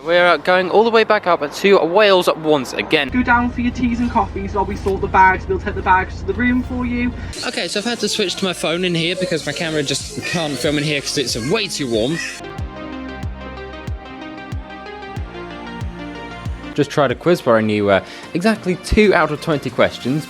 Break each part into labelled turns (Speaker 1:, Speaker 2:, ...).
Speaker 1: We're going all the way back up to Wales once again.
Speaker 2: Go down for your teas and coffees while we sort the bags. We'll take the bags to the room for you.
Speaker 1: Okay, so I've had to switch to my phone in here because my camera just can't film in here because it's way too warm. Just tried a quiz where I knew exactly 2 out of 20 questions.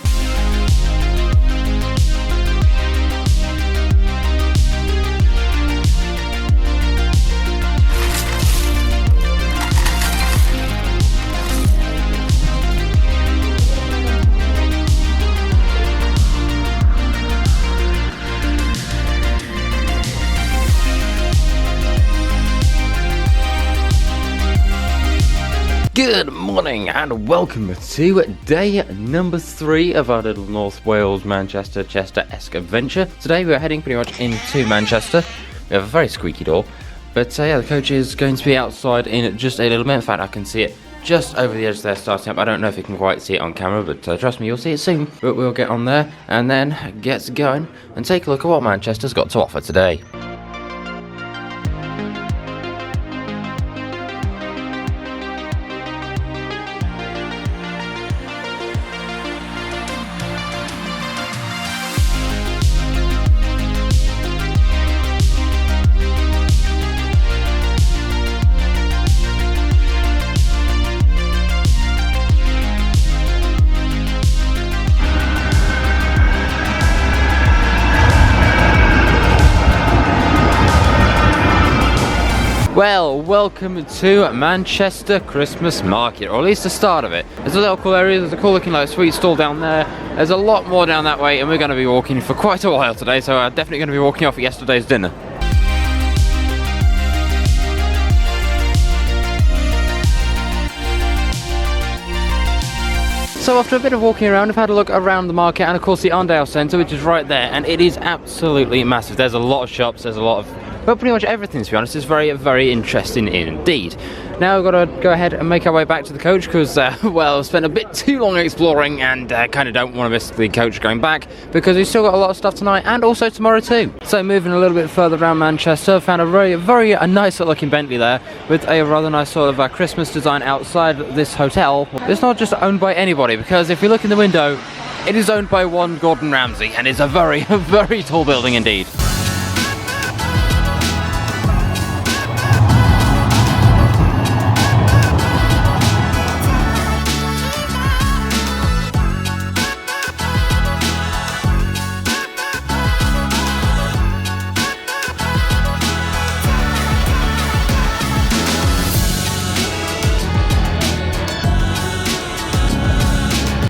Speaker 1: Good morning and welcome to day number 3 of our little North Wales, Manchester, Chester-esque adventure. Today we're heading pretty much into Manchester. We have a very squeaky door, but yeah, the coach is going to be outside in just a little bit. In fact, I can see it just over the edge there starting up. I don't know if you can quite see it on camera, but trust me, you'll see it soon. But we'll get on there and then get going and take a look at what Manchester's got to offer today. Well, welcome to Manchester Christmas Market, or at least the start of it. There's a little cool area, there's a cool looking like sweet stall down there. There's a lot more down that way, and we're going to be walking for quite a while today, so I'm definitely going to be walking off yesterday's dinner. So after a bit of walking around, I've had a look around the market and of course the Arndale Centre, which is right there, and it is absolutely massive. There's a lot of shops, there's a lot of, well, pretty much everything, to be honest. It's very, very interesting indeed. Now we've got to go ahead and make our way back to the coach because, well, I've spent a bit too long exploring and kind of don't want to miss the coach going back because we've still got a lot of stuff tonight and also tomorrow too. So moving a little bit further around Manchester, found a very nice looking Bentley there with a rather nice sort of Christmas design outside this hotel. It's not just owned by anybody because if you look in the window, it is owned by one Gordon Ramsay and it's a very tall building indeed.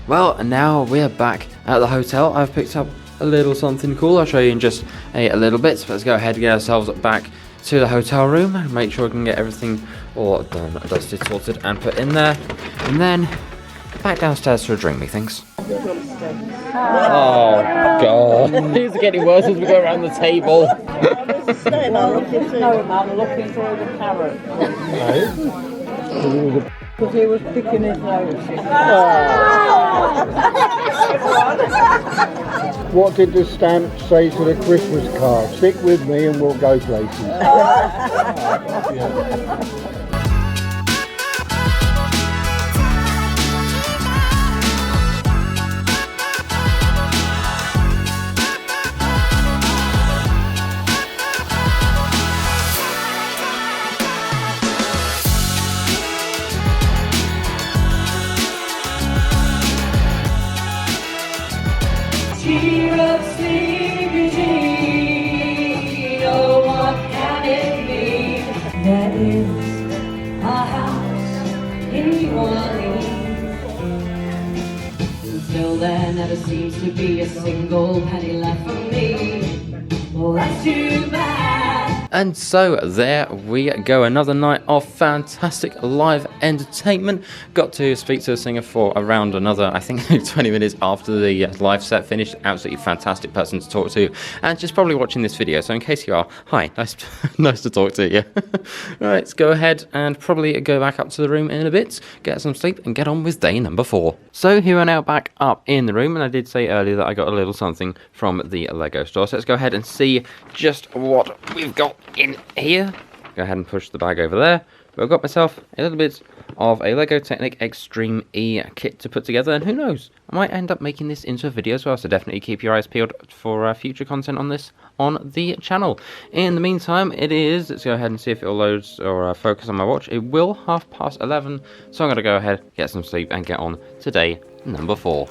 Speaker 1: Well, now we're back at the hotel. I've picked up a little something cool. I'll show you in just a little bit. So let's go ahead and get ourselves back to the hotel room and make sure we can get everything all done, dusted, sorted, and put in there. And then back downstairs for a drink, methinks. Oh, God. These are getting worse as we go around the table.
Speaker 3: Looking for the carrot. Because he was picking his nose.
Speaker 4: What did the stamp say to the Christmas card? Stick with me and we'll go places.
Speaker 5: Cheer up, sleepy Jean, oh what can it be? There is a house in New Orleans. Until there never seems to be a single penny left for me. Well, that's too bad.
Speaker 1: And so there we go, another night of fantastic live entertainment. Got to speak to the singer for around another, I think, 20 minutes after the live set finished. Absolutely fantastic person to talk to, and she's probably watching this video, so in case you are, hi, nice to talk to you. Right, let's go ahead and probably go back up to the room in a bit, get some sleep, and get on with day number 4. So here we're now back up in the room, and I did say earlier that I got a little something from the Lego store, so let's go ahead and see just what we've got in here. Go ahead and push the bag over there. but I've got myself a little bit of a LEGO Technic Extreme E kit to put together, and who knows, I might end up making this into a video as well, so definitely keep your eyes peeled for future content on this on the channel. In the meantime, let's go ahead and see if it'll load or focus on my watch. It will 11:30, so I'm going to go ahead, get some sleep, and get on to day number 4.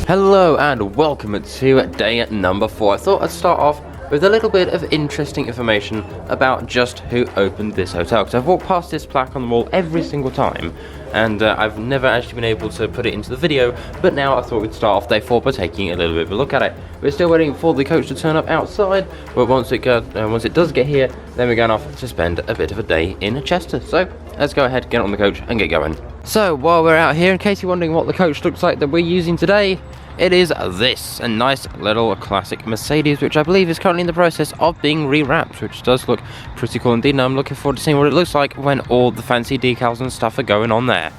Speaker 1: Hello and welcome to day number 4. I thought I'd start off with a little bit of interesting information about just who opened this hotel, because I've walked past this plaque on the wall every single time, and I've never actually been able to put it into the video, but now I thought we'd start off day 4 by taking a little bit of a look at it. We're still waiting for the coach to turn up outside, but once it does get here, then we're going off to spend a bit of a day in Chester. So let's go ahead, get on the coach and get going. So while we're out here, in case you're wondering what the coach looks like that we're using today, it is this, a nice little classic Mercedes, which I believe is currently in the process of being rewrapped, which does look pretty cool indeed, and I'm looking forward to seeing what it looks like when all the fancy decals and stuff are going on there.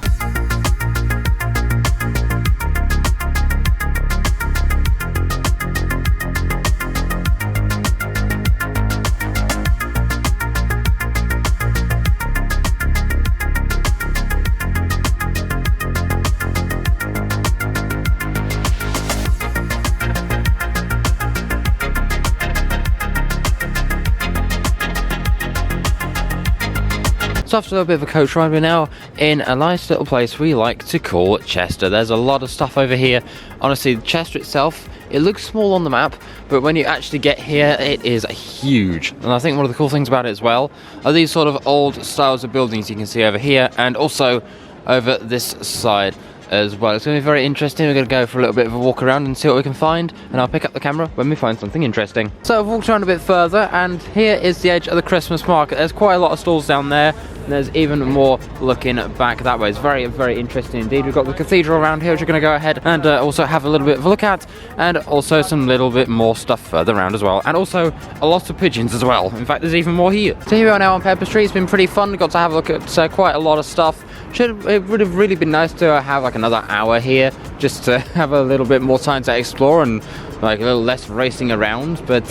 Speaker 1: So after a little bit of a coach ride, we're now in a nice little place we like to call Chester. There's a lot of stuff over here. Honestly, Chester itself, it looks small on the map, but when you actually get here, it is huge. And I think one of the cool things about it as well are these sort of old styles of buildings you can see over here, and also over this side as well. It's going to be very interesting. We're going to go for a little bit of a walk around and see what we can find, and I'll pick up the camera when we find something interesting. So I've walked around a bit further, and here is the edge of the Christmas market. There's quite a lot of stalls down there, and there's even more looking back that way. It's very, very interesting indeed. We've got the cathedral around here, which we're going to go ahead and also have a little bit of a look at, and also some little bit more stuff further around as well, and also a lot of pigeons as well. In fact, there's even more here. So here we are now on Pepper Street. It's been pretty fun. Got to have a look at quite a lot of stuff. It would have really been nice to have like another hour here just to have a little bit more time to explore and like a little less racing around, but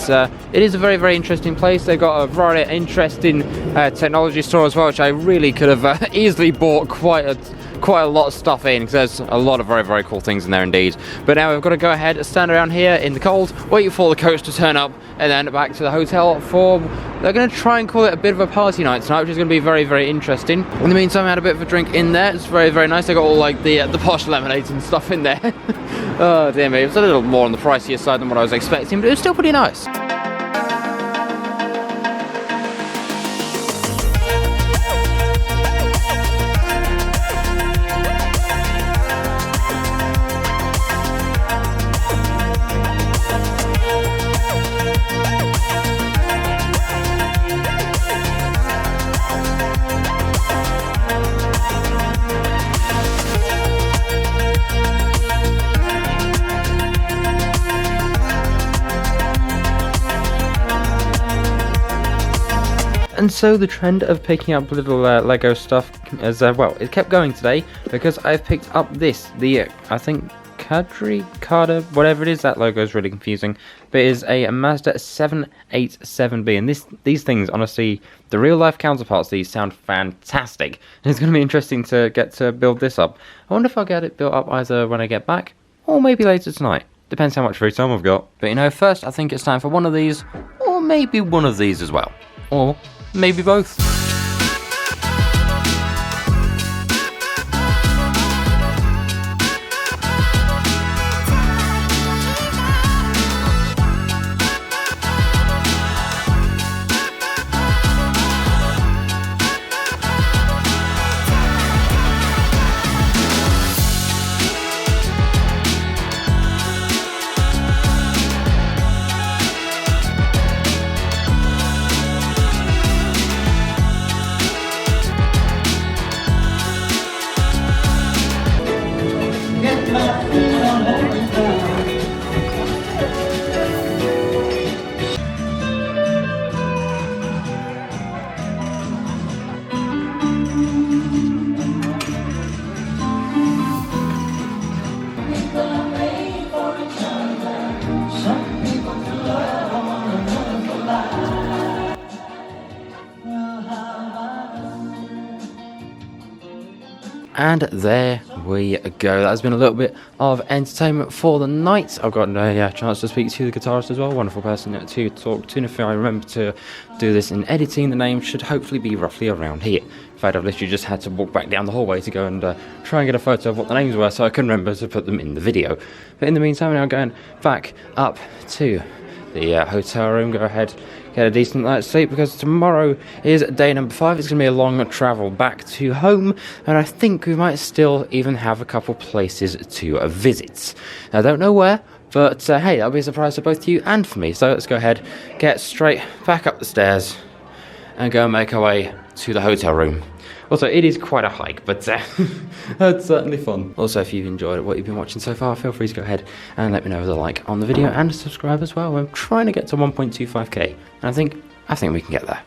Speaker 1: it is a very, very interesting place. They've got a very interesting technology store as well, which I really could have easily bought quite a lot of stuff in, because there's a lot of very, very cool things in there indeed. But now we've got to go ahead and stand around here in the cold, wait for the coach to turn up, and then back to the hotel they're going to try and call it a bit of a party night tonight, which is going to be very, very interesting. In the meantime, I had a bit of a drink in there. It's very, very nice. They got all like the posh lemonades and stuff in there. Oh dear me, it was a little more on the pricier side than what I was expecting, but it was still pretty nice. And so the trend of picking up little Lego stuff as well, it kept going today, because I've picked up this, I think Carter, whatever it is. That logo is really confusing, but it is a Mazda 787B, and these things, honestly, the real life counterparts, these sound fantastic, and it's going to be interesting to get to build this up. I wonder if I'll get it built up either when I get back, or maybe later tonight. Depends how much free time I've got. But you know, first I think it's time for one of these, or maybe one of these as well, or maybe both. And there we go. That has been a little bit of entertainment for the night. I've got a chance to speak to the guitarist as well. Wonderful person to talk to. And if I remember to do this in editing, the name should hopefully be roughly around here. In fact, I've literally just had to walk back down the hallway to go and try and get a photo of what the names were so I can remember to put them in the video. But in the meantime, now going back up to the hotel room. Go ahead, get a decent night's sleep, because tomorrow is day number 5. It's going to be a long travel back to home, and I think we might still even have a couple places to visit. I don't know where, but hey, that'll be a surprise for both you and for me. So let's go ahead, get straight back up the stairs, and go and make our way to the hotel room. Also, it is quite a hike, but it's certainly fun. Also, if you've enjoyed what you've been watching so far, feel free to go ahead and let me know with a like on the video and subscribe as well. We're trying to get to 1.25k, and I think we can get there.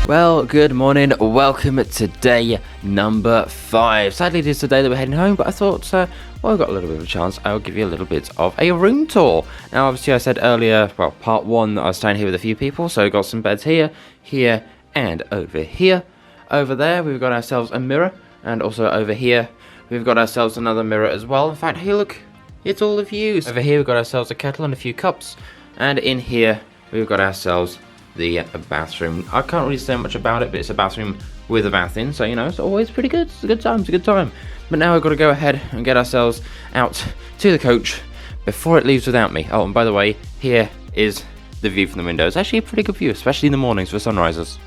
Speaker 1: Well, good morning, welcome to day number 5. Sadly, it is the day that we're heading home, but I thought, well, I've got a little bit of a chance, I'll give you a little bit of a room tour. Now, obviously, I said earlier, well, part 1, that I was staying here with a few people, so we've got some beds here, here, and over here. Over there, we've got ourselves a mirror, and also over here, we've got ourselves another mirror as well. In fact, here, look, it's all of you. Over here, we've got ourselves a kettle and a few cups, and in here, we've got ourselves the bathroom. I can't really say much about it, but it's a bathroom with a bath in, so you know, it's always pretty good. It's a good time, it's a good time. But now we've got to go ahead and get ourselves out to the coach before it leaves without me. Oh, and by the way, here is the view from the window. It's actually a pretty good view, especially in the mornings for sunrises.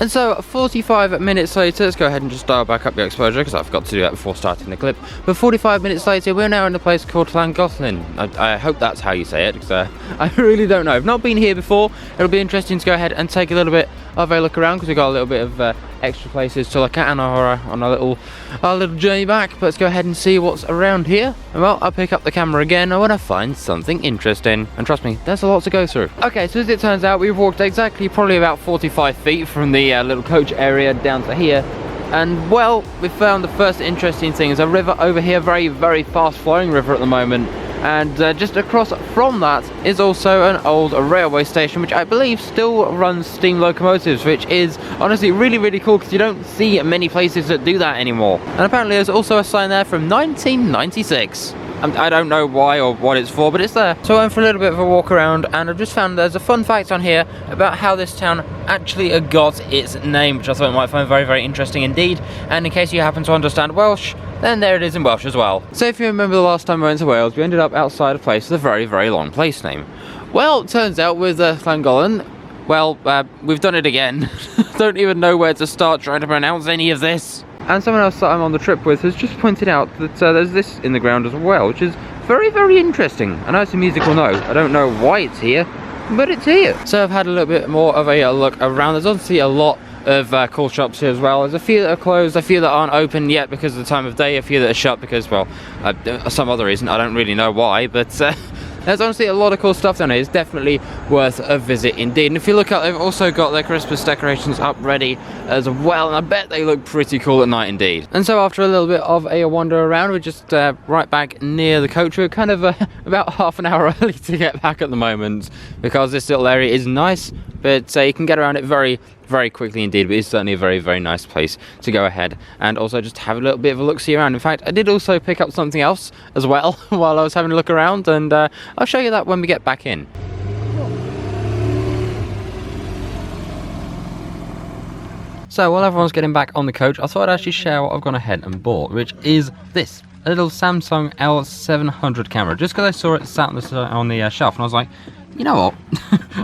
Speaker 1: And so 45 minutes later, let's go ahead and just dial back up the exposure because I forgot to do that before starting the clip. But 45 minutes later, we're now in a place called Llangollen. I hope that's how you say it, because I really don't know. I've not been here before. It'll be interesting to go ahead and take a little bit of a look around because we've got a little bit of extra places to look at on our little journey back. But let's go ahead and see what's around here. And well, I'll pick up the camera again when I find something interesting. And trust me, there's a lot to go through. Okay, so as it turns out, we've walked exactly probably about 45 feet from the little coach area down to here. And well, we found the first interesting thing is a river over here, very, very fast flowing river at the moment. And just across from that is also an old railway station, which I believe still runs steam locomotives, which is honestly really, really cool because you don't see many places that do that anymore. And apparently there's also a sign there from 1996. I don't know why or what it's for, but it's there. So I went for a little bit of a walk around, and I've just found there's a fun fact on here about how this town actually got its name, which I thought you might find very, very interesting indeed. And in case you happen to understand Welsh, then there it is in Welsh as well. So if you remember the last time we went to Wales, we ended up outside a place with a very, very long place name. Well, it turns out with Llangollen, well, we've done it again. Don't even know where to start trying to pronounce any of this. And someone else that I'm on the trip with has just pointed out that there's this in the ground as well, which is very, very interesting. I know it's a musical note. I don't know why it's here, but it's here. So I've had a little bit more of a look around. There's obviously a lot of cool shops here as well. There's a few that are closed, a few that aren't open yet because of the time of day, a few that are shut because, well, some other reason. I don't really know why, but there's honestly a lot of cool stuff down here. It's definitely worth a visit indeed. And if you look up, they've also got their Christmas decorations up ready as well, and I bet they look pretty cool at night indeed. And so after a little bit of a wander around, we're just right back near the coach. We're kind of about half an hour early to get back at the moment because this little area is nice, but you can get around it very, very quickly indeed. But it's certainly a very, very nice place to go ahead and also just have a little bit of a look-see around. In fact, I did also pick up something else as well while I was having a look around, and I'll show you that when we get back in. So while everyone's getting back on the coach, I thought I'd actually share what I've gone ahead and bought, which is this, a little Samsung L700 camera. Just because I saw it sat on the shelf, and I was like, you know what,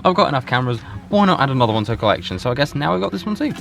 Speaker 1: I've got enough cameras, why not add another one to the collection? So I guess now we've got this one too.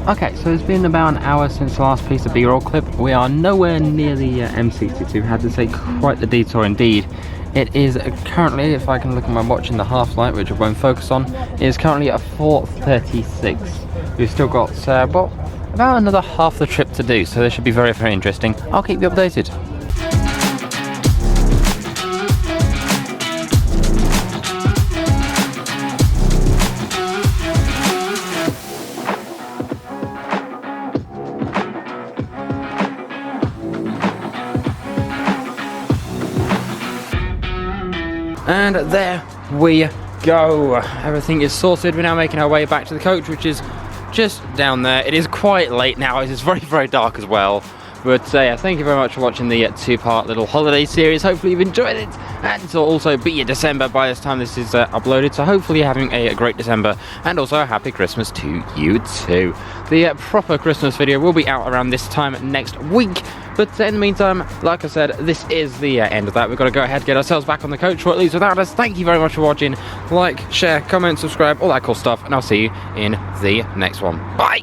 Speaker 1: Okay, so it's been about an hour since the last piece of B-roll clip. We are nowhere near the M62. Had to take quite the detour indeed. It is currently, if I can look at my watch in the half light, which I won't focus on, it is currently at 4:36. We've still got about another half the trip to do, so this should be very, very interesting. I'll keep you updated. And there we go. Everything is sorted. We're now making our way back to the coach, which is just down there. It is quite late now. It is very, very dark as well. But yeah, thank you very much for watching the two-part little holiday series. Hopefully you've enjoyed it. And it'll also be December by this time this is uploaded. So hopefully you're having a great December. And also a happy Christmas to you too. The proper Christmas video will be out around this time next week. But in the meantime, like I said, this is the end of that. We've got to go ahead and get ourselves back on the coach, or at least without us. Thank you very much for watching. Like, share, comment, subscribe, all that cool stuff. And I'll see you in the next one. Bye!